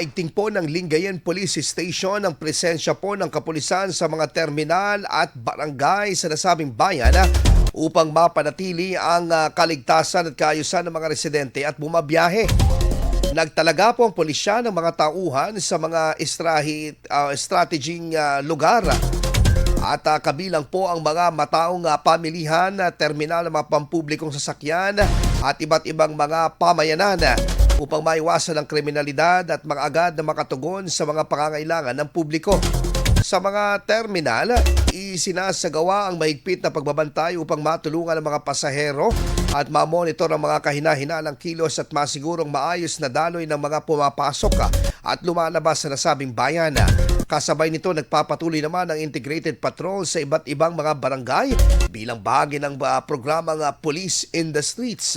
Igting po ng Lingayen Police Station ang presensya po ng kapulisan sa mga terminal at barangay sa nasabing bayan upang mapanatili ang kaligtasan at kaayusan ng mga residente at bumabiyahe. Nagtalaga po ang pulisya ng mga tauhan sa mga strateging lugar at kabilang po ang mga mataong pamilihan, terminal ng mga pampublikong sasakyan at iba't ibang mga pamayanan upang maiwasan ang kriminalidad at mag-agad na makatugon sa mga pangangailangan ng publiko. Sa mga terminal, isinasagawa ang mahigpit na pagbabantay upang matulungan ang mga pasahero at mamonitor ang mga kahina-hinalang kilos at masigurong maayos na daloy ng mga pumapasok at lumalabas sa nasabing bayan. Kasabay nito, nagpapatuloy naman ang integrated patrol sa iba't ibang mga barangay bilang bahagi ng programang Police in the Streets.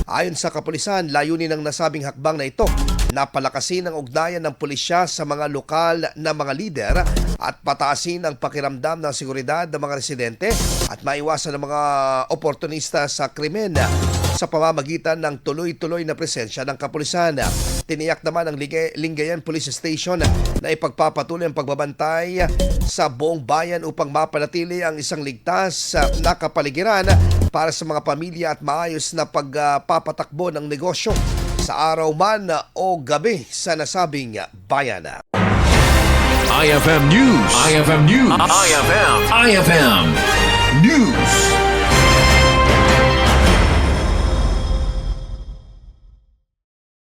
Ayon sa kapulisan, layunin ng nasabing hakbang na ito na palakasin ang ugnayan ng pulisya sa mga lokal na mga lider at pataasin ang pakiramdam ng seguridad ng mga residente at maiwasan ang mga oportunista sa krimen sa pamamagitan ng tuloy-tuloy na presensya ng kapulisan. Tiniyak naman ng Lingayen Police Station na ipagpapatuloy ang pagbabantay sa buong bayan upang mapanatili ang isang ligtas na kapaligiran para sa mga pamilya at maayos na pagpapatakbo ng negosyo sa araw man o gabi sa nasabing bayan. IFM News. IFM News. IFM News.